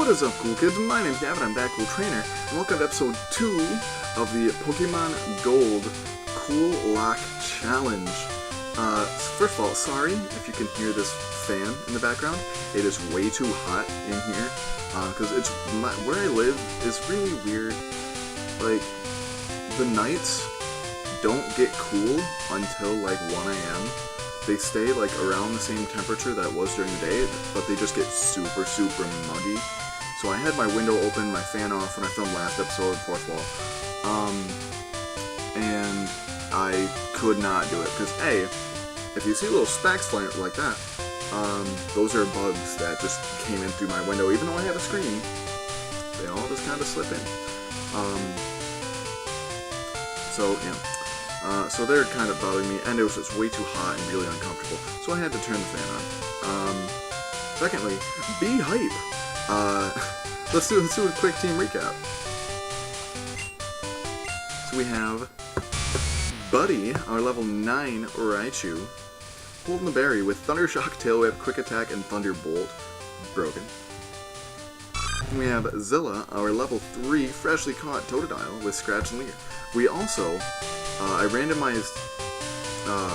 is up, cool kids? My name's Gavin, I'm that cool trainer, and welcome to episode 2 of the Pokemon Gold CoolLocke Challenge. First of all, sorry if you can hear this fan in the background. It is way too hot in here, because where I live is really weird. Like, the nights don't get cool until like 1 a.m. They stay like around the same temperature that it was during the day, but they just get super muggy. So I had my window open, my fan off when I filmed last episode, Fourth Wall, and I could not do it, because A, if you see little specks flying like that, those are bugs that just came in through my window. Even though I have a screen, they all just kind of slip in. So they're kind of bothering me, and it was just way too hot and really uncomfortable, so I had to turn the fan on. Secondly, be hype! Let's do a quick team recap. So we have Buddy, our level 9 Raichu, holding the berry with Thunder Shock, Tail Whip, Quick Attack, and Thunderbolt. Broken. We have Zilla, our level 3 freshly caught Totodile with Scratch and Leer. We also, I randomized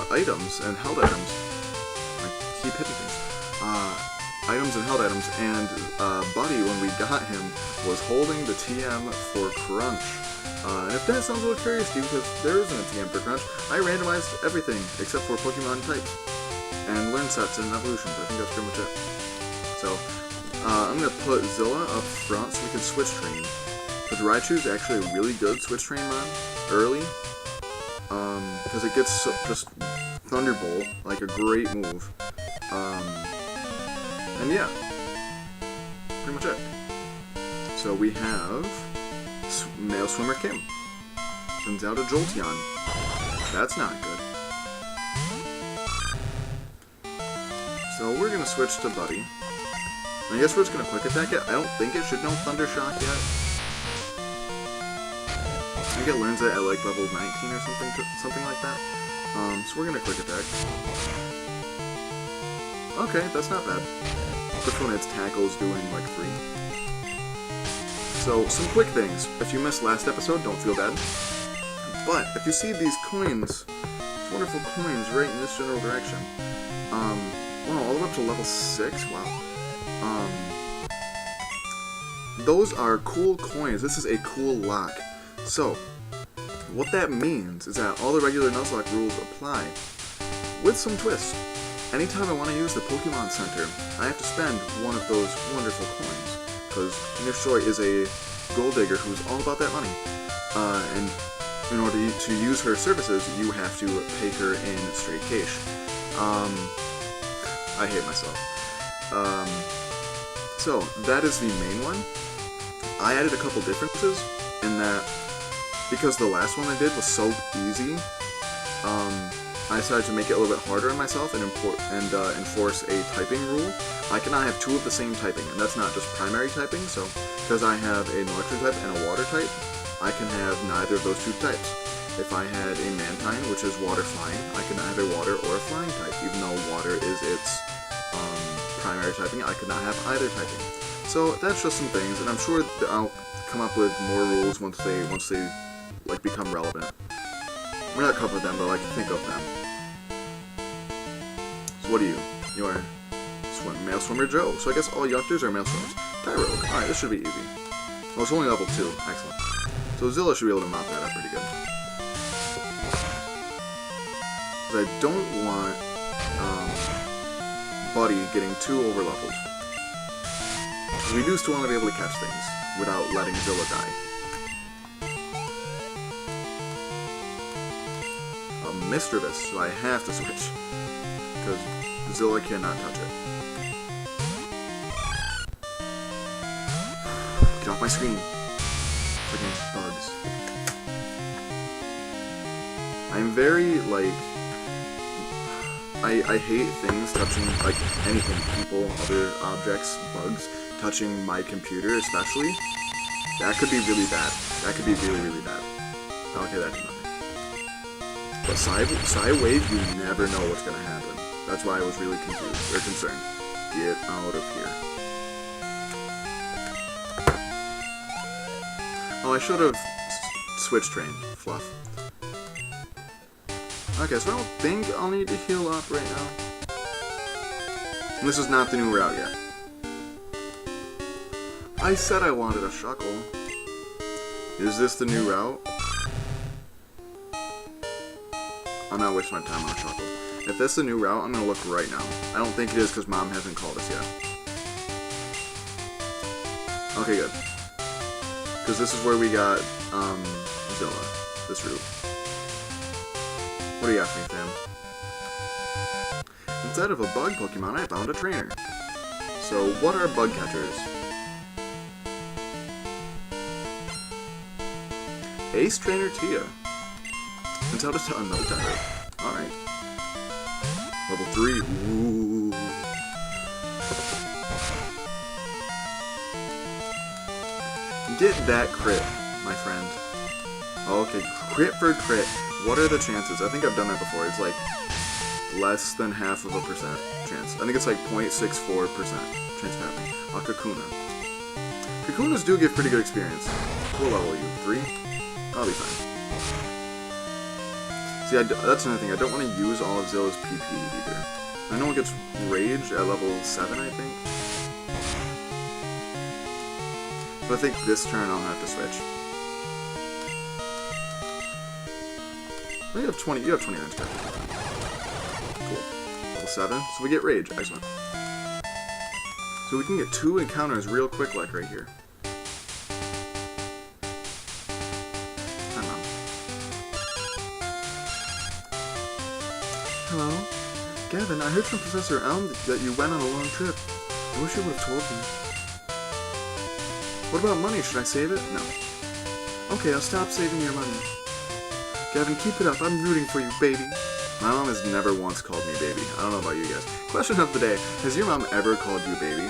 items and held items. I keep hitting things. Items and held items, and Buddy, when we got him, was holding the TM for Crunch. And if that sounds a little curious to you, because there isn't a TM for Crunch, I randomized everything except for Pokemon types and learn sets and evolutions. I think that's pretty much it. So, I'm going to put Zilla up front so we can switch train. Because Raichu is actually a really good switch train mod early. Because it gets just Thunderbolt, like a great move. And yeah, pretty much it. So we have Male Swimmer Kim. Sends out a Jolteon. That's not good. So we're going to switch to Buddy. I guess we're just going to Quick Attack it. I don't think it should know Thunder Shock yet. I think it learns it at like level 19 or something like that. So we're going to Quick Attack. Okay, that's not bad. This one its tackle's doing like 3. So, some quick things. If you missed last episode, don't feel bad. But, if you see these coins, wonderful coins right in this general direction, wow, all the way up to level 6, wow. Those are cool coins. This is a CoolLocke. So, what that means is that all the regular Nuzlocke rules apply, with some twists. Anytime I want to use the Pokemon Center, I have to spend one of those wonderful coins, because Miss Joy is a gold digger who's all about that money, and in order to use her services, you have to pay her in straight cash. I hate myself. So, that is the main one. I added a couple differences in that, because the last one I did was so easy, I decided to make it a little bit harder on myself and enforce a typing rule. I cannot have 2 of the same typing, and that's not just primary typing, so because I have an electric type and a water type, I can have neither of those 2 types. If I had a Mantine, which is water flying, I cannot have a water or a flying type. Even though water is its primary typing, I could not have either typing. So that's just some things, and I'm sure that I'll come up with more rules once they like become relevant. We're not covering them, but I can think of them. So what are you? You are Male Swimmer Joe. So I guess all youngsters are male swimmers. Tyrogue. Alright, this should be easy. Well, it's only level 2. Excellent. So Zilla should be able to mop that up pretty good. Because I don't want Buddy getting too over-leveled. We do still want to be able to catch things without letting Zilla die. Mischievous, so I have to switch, because Zilla cannot touch it. Get off my screen. Freaking bugs. I'm very, like, I hate things touching, like, anything, people, other objects, bugs, touching my computer especially. That could be really bad. That could be really bad. Okay, that did nothing. But Psy-Wave, you never know what's going to happen. That's why I was really confused, or concerned. Get out of here. Oh, I should have switched train. Fluff. Okay, so I don't think I'll need to heal up right now. And this is not the new route yet. I said I wanted a Shuckle. Is this the new route? I'm not wasting my time on a Shuckle. If this is the new route, I'm gonna look right now. I don't think it is because Mom hasn't called us yet. Okay, good. Because this is where we got, Zilla. This route. What do you ask me, fam? Instead of a bug Pokemon, I found a trainer. So, what are bug catchers? Ace Trainer Tia. And tell us to another type. Alright. Level 3. Ooh. Get that crit, my friend. Okay, crit for crit. What are the chances? I think I've done that before. It's like less than half of a percent chance. I think it's like 0.64% chance of happening. Kakuna. Kakunas do give pretty good experience. What level are you? 3? I'll be fine. See, that's another thing. I don't want to use all of Zilla's PP either. I know it gets Rage at level 7, I think. But I think this turn I'll have to switch. You have 29 stats. Cool. Level 7. So we get Rage. Excellent. So we can get 2 encounters real quick, like right here. Hello? Gavin, I heard from Professor Elm that you went on a long trip. I wish you would have told me. What about money? Should I save it? No. Okay, I'll stop saving your money. Gavin, keep it up. I'm rooting for you, baby. My mom has never once called me baby. I don't know about you guys. Question of the day. Has your mom ever called you baby?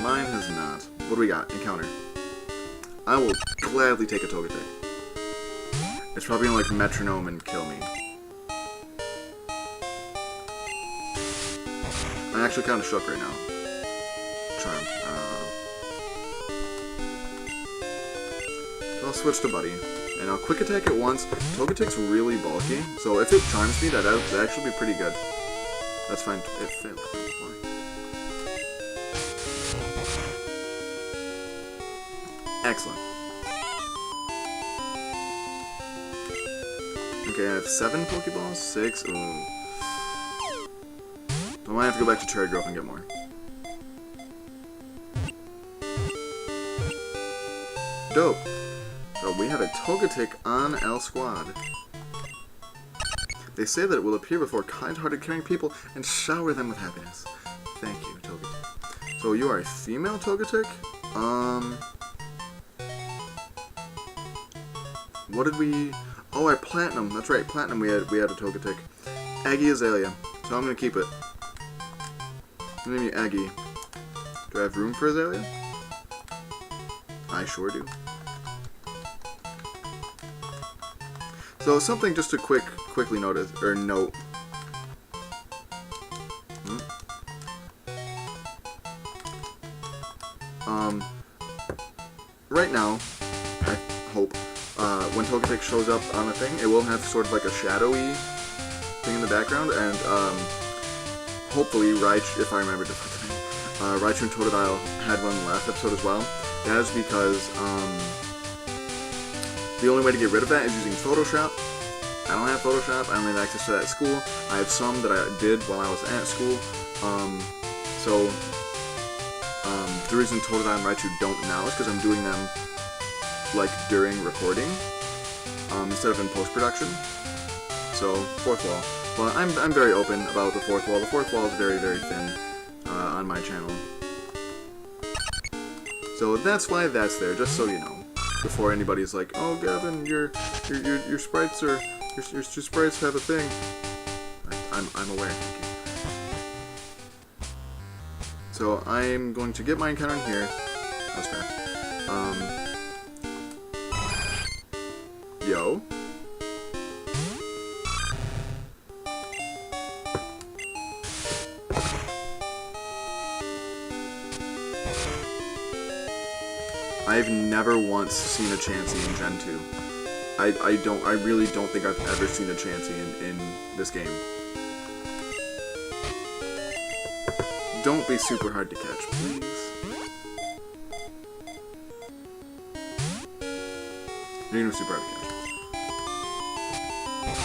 Mine has not. What do we got? Encounter. I will gladly take a Togetic. It's probably gonna like metronome and kill me. I'm actually kind of shook right now. Charm. I'll switch to Buddy. And I'll Quick Attack it once. Togetic's really bulky, so if it charms me, that'd actually be pretty good. That's fine. It failed. Why? Excellent. Okay, I have 7 Pokeballs. 6. Ooh. I might have to go back to Cherry Grove and get more. Dope. So we have a Togetic on L Squad. They say that it will appear before kind-hearted, caring people and shower them with happiness. Thank you, Togetic. So you are a female Togetic? What did we... Oh, our Platinum. That's right, Platinum we had a Togetic. Aggie Azalea. So I'm gonna keep it. I'm gonna name you Aggie. Do I have room for Azalea? I sure do. So something just to quickly notice or note. Right now, I hope when Togetic shows up on a thing, it will have sort of like a shadowy thing in the background, and hopefully Raichu, if I remember to put the name, Raichu and Totodile had one last episode as well. That is because the only way to get rid of that is using Photoshop. I don't have Photoshop. I only have access to that at school. I have some that I did while I was at school. The reason Totodile and Raichu don't now is because I'm doing them like during recording instead of in post-production. So, fourth wall. Well, I'm very open about the fourth wall. The fourth wall is very, very thin on my channel. So that's why that's there, just so you know. Before anybody's like, oh Gavin, your sprites are your sprites have a thing. I'm aware, thank you. So I'm going to get my encounter in here. That was fast. Yo. I've never once seen a Chasey in Gen 2. I really don't think I've ever seen a Chasey in this game. Don't be super hard to catch, please. You're gonna be super hard to catch.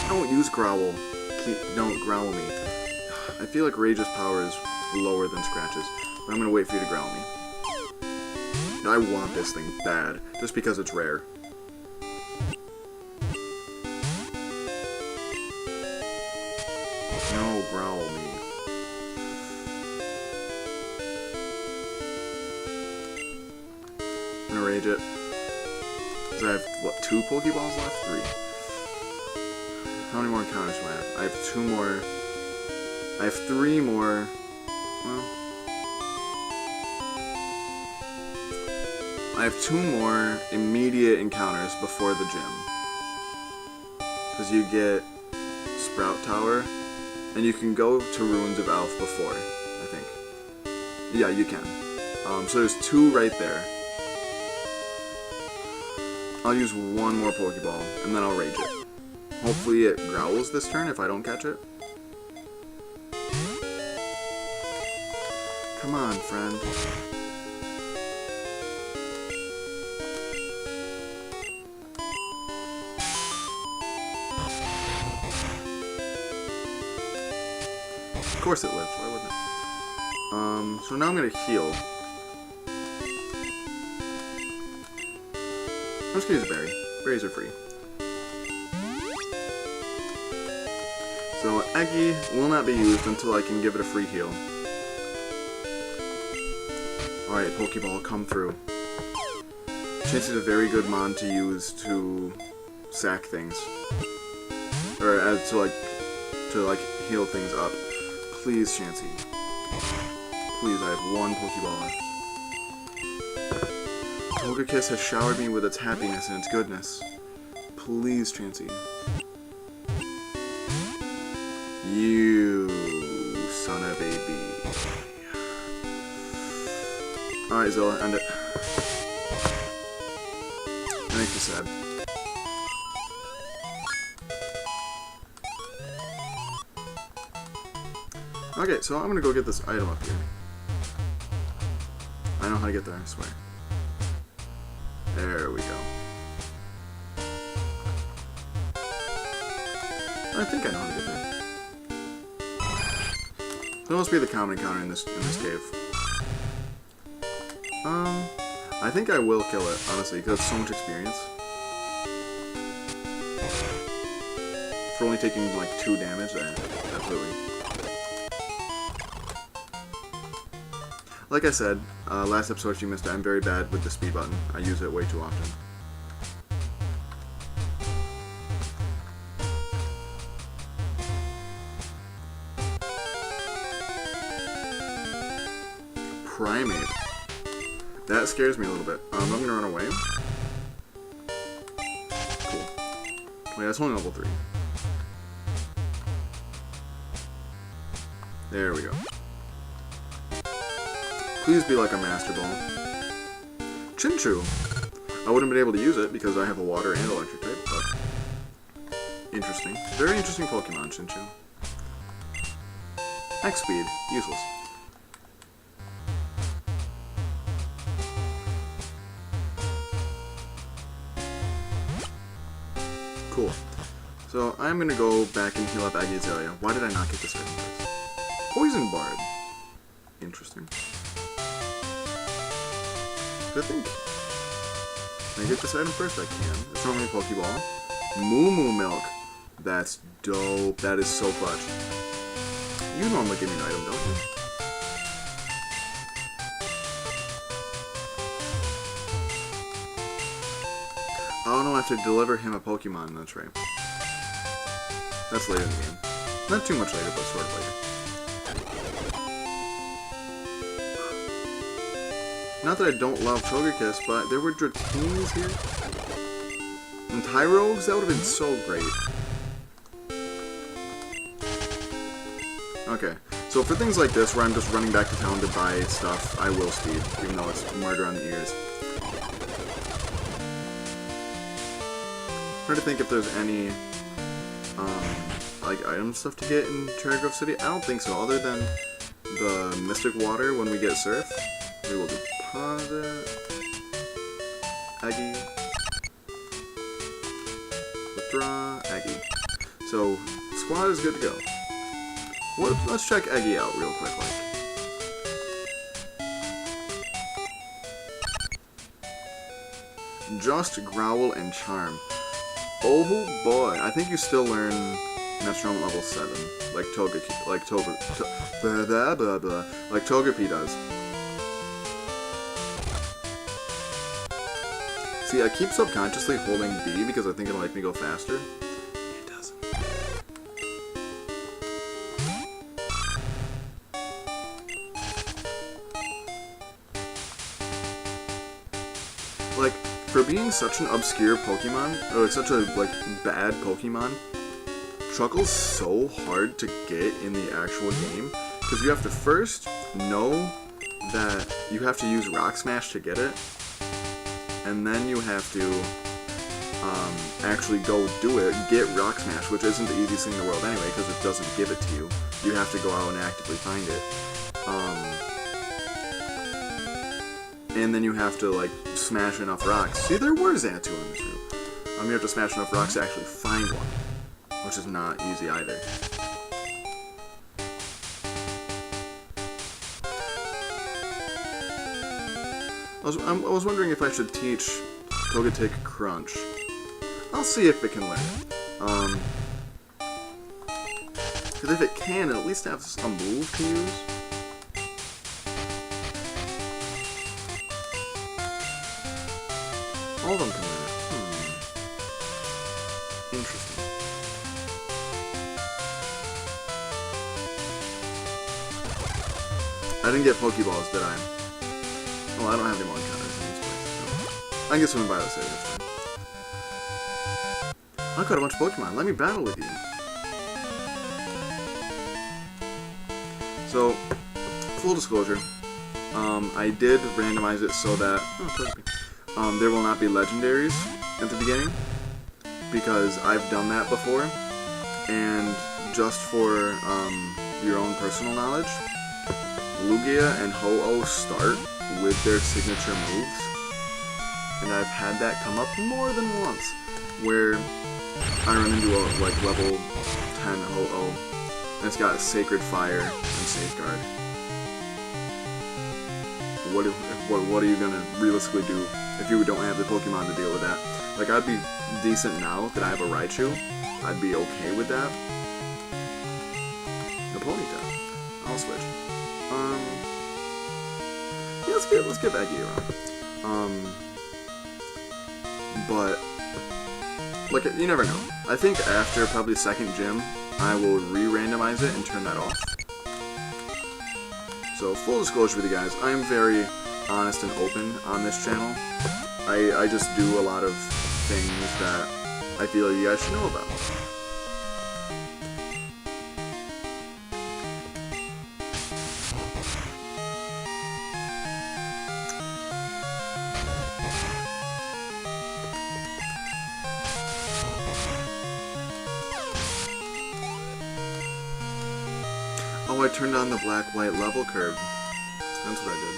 Don't use Growl. Don't growl me. I feel like Rage's power is lower than Scratch's, but I'm gonna wait for you to growl me. I want this thing bad, just because it's rare. No, growl me. I'm gonna rage it. Because I have, what, 2 Pokeballs left? 3. How many more encounters do I have? I have 2 more. I have 3 more. Well, I have 2 more immediate encounters before the gym. Because you get Sprout Tower, and you can go to Ruins of Elf before, I think. Yeah, you can. So there's 2 right there. I'll use 1 more Pokeball, and then I'll rage it. Hopefully it growls this turn if I don't catch it. Come on, friend. Of course it lives, why wouldn't it? So now I'm gonna heal. I'm just gonna use a berry. Berries are free. So Eggy will not be used until I can give it a free heal. Alright, Pokeball, come through. Chasey is a very good mon to use to sack things. Or as to heal things up. Please, Chasey. Please, I have 1 Pokeball left. Togekiss has showered me with its happiness and its goodness. Please, Chasey. You son of a bee. Alright, Zilla, end it. That makes me sad. Okay, so I'm gonna go get this item up here. I know how to get there, I swear. There we go. I think I know how to get there. There must be the common encounter in this cave. I think I will kill it, honestly, because it's so much experience. For only taking like 2 damage, absolutely. Like I said, last episode if you missed it, I'm very bad with the speed button. I use it way too often. Primate. That scares me a little bit. I'm gonna run away. Cool. Wait, that's only level 3. There we go. Please be like a Master Ball. Chinchou. I wouldn't have been able to use it because I have a water and electric type, but interesting. Very interesting Pokemon, Chinchou. X-Speed. Useless. Cool. So I'm gonna go back and heal up Aggie Azalea. Why did I not get this item first? Poison Bard. Interesting. I think. Can I get this item first? I can. It's normally a Pokeball. Moo Moo Milk. That's dope. That is so clutch. You normally give me an item, don't you? Oh no, I have to deliver him a Pokemon, that's right. That's later in the game. Not too much later, but sort of later. Not that I don't love Togekiss, but there were Dratinis here. And Tyrogues? That would have been so great. Okay, so for things like this, where I'm just running back to town to buy stuff, I will speed, even though it's murder on the ears. Trying to think if there's any like item stuff to get in Cherry Grove City. I don't think so, other than the Mystic Water when we get Surf. We will deposit Aggie. Withdraw Aggie. So squad is good to go. Let's check Aggie out real quick, like. Just Growl and Charm. Oh boy, I think you still learn Metronome level 7, like Togepi, like Togepi does. See, I keep subconsciously holding B because I think it'll make me go faster. It doesn't. Like, for being such an obscure Pokemon, or like such a bad Pokemon, Truckle's so hard to get in the actual game because you have to first know that you have to use Rock Smash to get it, and then you have to actually go do it, get Rock Smash, which isn't the easiest thing in the world anyway because it doesn't give it to you. You have to go out and actively find it. And then you have to, like, smash enough rocks. See, there were Xatu in this room. You have to smash enough rocks to actually find one, which is not easy either. I was wondering if I should teach Togetic Crunch. I'll see if it can learn it. Because if it can, it at least have a move to use. All of them can learn it. Interesting. I didn't get Pokeballs, did I? Well, I don't have any more encounters in this place. So. I can get swimming by the city, that's fine. I caught a bunch of Pokemon. Let me battle with you. So, full disclosure, I did randomize it so that there will not be legendaries at the beginning, because I've done that before, and just for your own personal knowledge, Lugia and Ho-Oh start with their signature moves, and I've had that come up more than once, where I run into a level 10 Ho-Oh, and it's got Sacred Fire and Safeguard. What are you gonna realistically do if you don't have the Pokemon to deal with that? Like, I'd be decent now that I have a Raichu. I'd be okay with that. The Ponyta. I'll switch. Yeah, let's give Aggie around. But like, you never know. I think after probably the second gym, I will re-randomize it and turn that off. So, full disclosure with you guys, I am very honest and open on this channel. I just do a lot of things that I feel you guys should know about. Oh, I turned on the black-white level curve. That's what I did.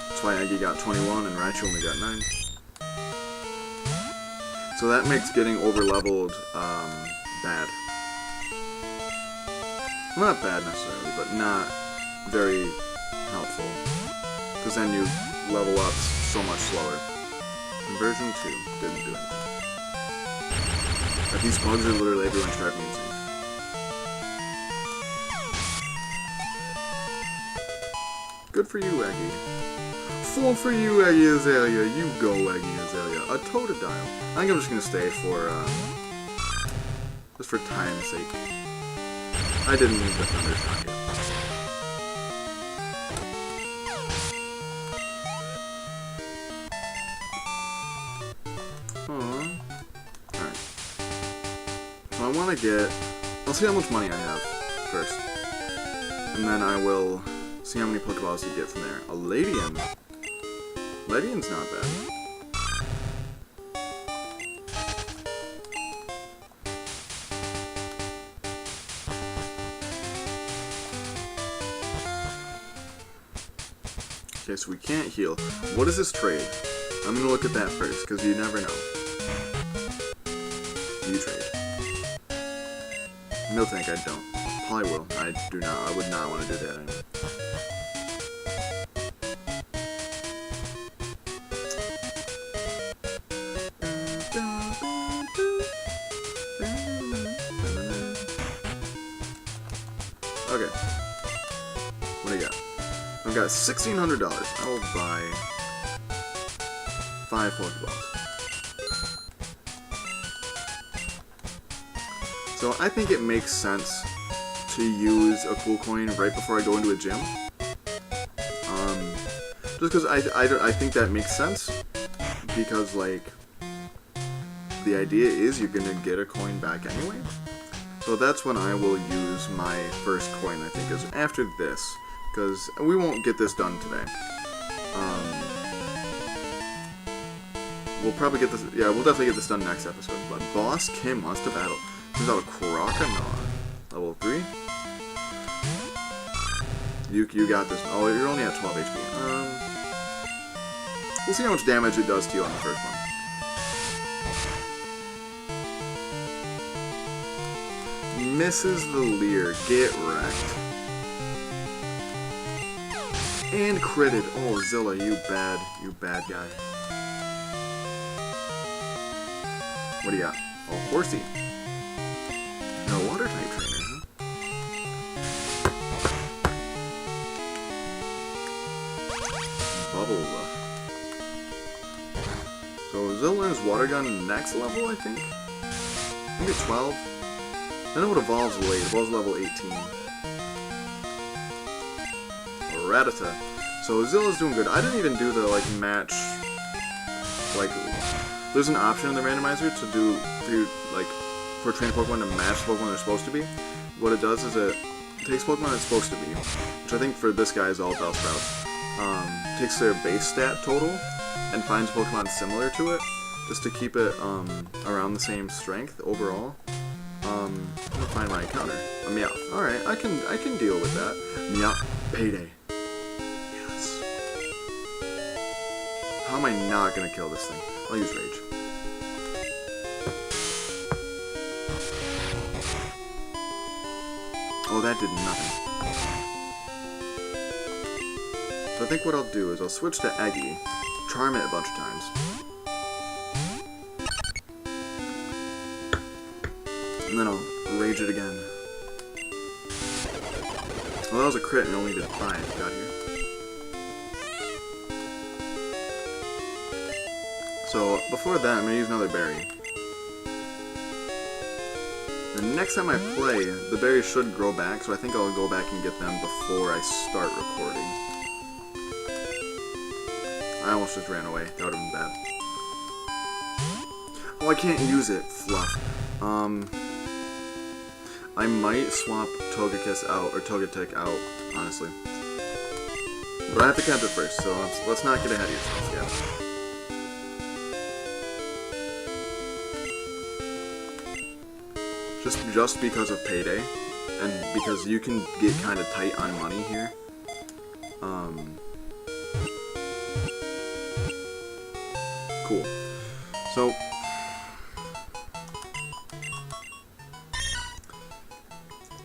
That's why Aggie got 21 and Raichu only got 9. So that makes getting over-leveled, bad. Well, not bad necessarily, but not very helpful. Because then you level up so much slower. Conversion 2 didn't do anything. But these bugs are literally everyone's driving me insane. Good for you, Aggie. 4 for you, Aggie Azalea. You go, Aggie Azalea. A Totodile. I think I'm just gonna stay for, just for time's sake. I didn't need the Thunder Shock yet. Alright. So I wanna get... I'll see how much money I have first. And then I will see how many Pokeballs you get from there. A Ladium. Ledian's not bad. Okay, so we can't heal. What is this trade? I'm gonna look at that first, because you never know. You trade. No thank, I don't. Probably will. I do not. I would not want to do that anyway. Okay. What do you got? I've got $1,600. I will buy 5 Pokeballs. So I think it makes sense to use a cool coin right before I go into a gym. Just because I think that makes sense. Because, like, the idea is you're going to get a coin back anyway. So that's when I will use my first coin, I think, is after this. Because we won't get this done today. We'll probably get this, yeah, we'll definitely get this done next episode. But Boss Kim wants to battle. Turns out a Croconaw. Level 3. You got this. Oh, you're only at 12 HP. We'll see how much damage it does to you on the first one. Misses the Leer. Get wrecked. And critted. Oh, Zilla, you bad guy. What do you got? Oh, Horsey. No water type trainer, huh? Bubble. So Zilla learns Water Gun next level, I think? I think it's 12. Then it would evolve late. It evolves level 18. Rattata. So Zilla's doing good. I didn't even do the, like, match, like, there's an option in the randomizer to do, for trained Pokemon to match the Pokemon they're supposed to be. What it does is it takes Pokemon it's supposed to be, which I think for this guy is all Bellsprout. Takes their base stat total and finds Pokemon similar to it, just to keep it, around the same strength overall. I'm gonna find my encounter. A Meowth. Alright, I can deal with that. Meowth. Payday. How am I not gonna kill this thing? I'll use Rage. Oh, that did nothing. So I think what I'll do is I'll switch to Eggy, charm it a bunch of times. And then I'll Rage it again. Well, that was a crit and only did 5 got here. So, before that, I'm going to use another berry. The next time I play, the berries should grow back, so I think I'll go back and get them before I start recording. I almost just ran away. That would have been bad. Oh, I can't use it. Fluff. I might swap Togekiss out, or Togetic out, honestly. But I have to catch it first, so let's not get ahead of yourself yet. Just because of Payday, and because you can get kind of tight on money here. Cool. So,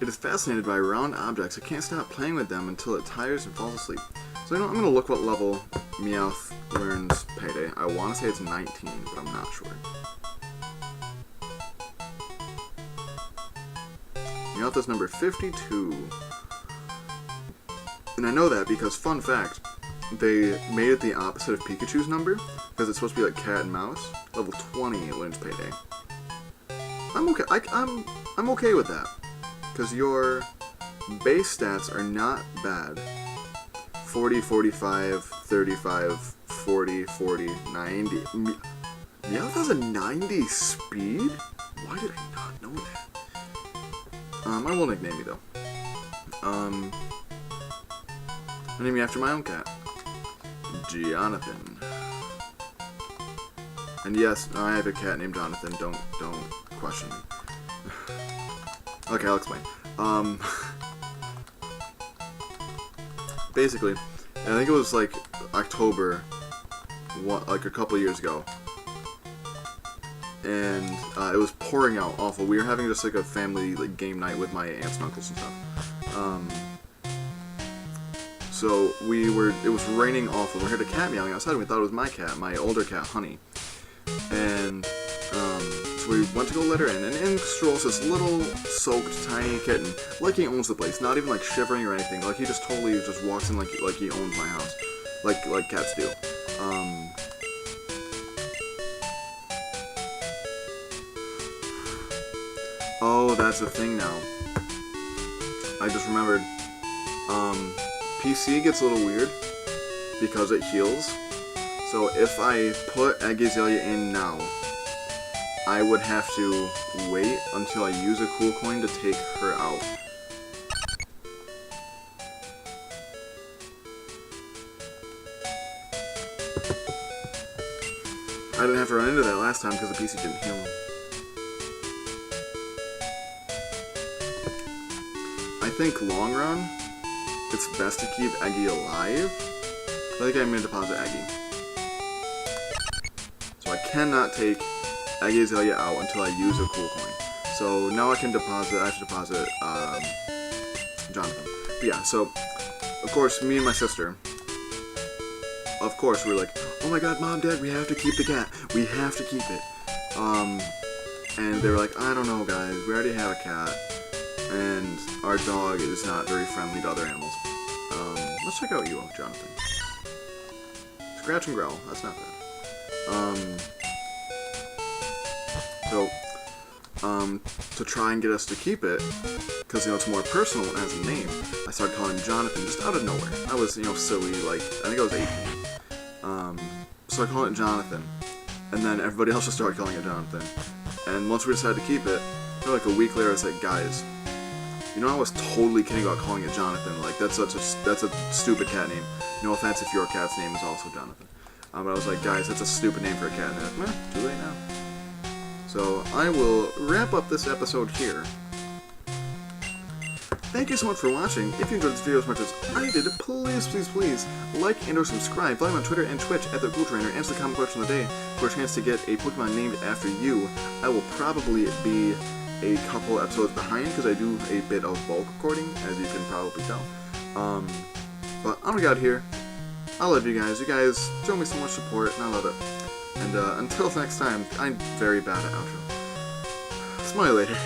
it is fascinated by round objects. I can't stop playing with them until it tires and falls asleep. So you know, I'm gonna look what level Meowth learns Payday. I want to say it's 19, but I'm not sure. Meowth is number 52. And I know that because, fun fact, they made it the opposite of Pikachu's number, because it's supposed to be like cat and mouse. Level 20 it learns Payday. I'm okay. I'm okay with that, because your base stats are not bad. 40, 45, 35, 40, 40, 90. Meowth has a 90 speed? Why did I not know that? I will nickname you though. I'll name you after my own cat. Jonathan. And yes, I have a cat named Jonathan. Don't question me. Okay, I'll explain. Basically, I think it was like October, like a couple years ago, and it was pouring out awful. We were having just like a family like game night with my aunts and uncles and stuff. So it was raining awful. We heard a cat meowing outside, and we thought it was my cat, my older cat, Honey. And so we went to go let her in, and in strolls this little soaked tiny kitten, like he owns the place, not even like shivering or anything. Like he just totally just walks in like he owns my house, like cats do. Oh, that's the thing now. I just remembered. PC gets a little weird because it heals. So if I put Egg Azalea in now, I would have to wait until I use a cool coin to take her out. I didn't have to run into that last time because the PC didn't heal him. I think long run, it's best to keep Eggy alive. I think I'm going to deposit Eggy. So I cannot take Eggy Azalea out until I use a cool coin. So now I have to deposit Jonathan. But yeah, so of course me and my sister, of course we're like, oh my god, Mom, Dad, we have to keep the cat. We have to keep it. And they were like, I don't know guys, we already have a cat. And our dog is not very friendly to other animals. Let's check out you, Jonathan. Scratch and growl, that's not bad. To try and get us to keep it, because, you know, it's more personal and it has a name, I started calling him Jonathan just out of nowhere. I was, you know, silly, like, I think I was 18. So I called it Jonathan, and then everybody else just started calling it Jonathan. And once we decided to keep it, like a week later, I was like, guys, you know, I was totally kidding about calling it Jonathan. Like, that's a stupid cat name. No offense if your cat's name is also Jonathan. But I was like, guys, that's a stupid name for a cat. And they're like, too late now. So I will wrap up this episode here. Thank you so much for watching. If you enjoyed this video as much as I did, please like and or subscribe. Follow me on Twitter and Twitch at the Cool Trainer. Answer the comment question of the day for a chance to get a Pokemon named after you. I will probably be a couple episodes behind because I do a bit of bulk recording, as you can probably tell. But I'm gonna get out of here. I love you guys. You guys show me so much support, and I love it. And until next time, I'm very bad at outro. Smile later.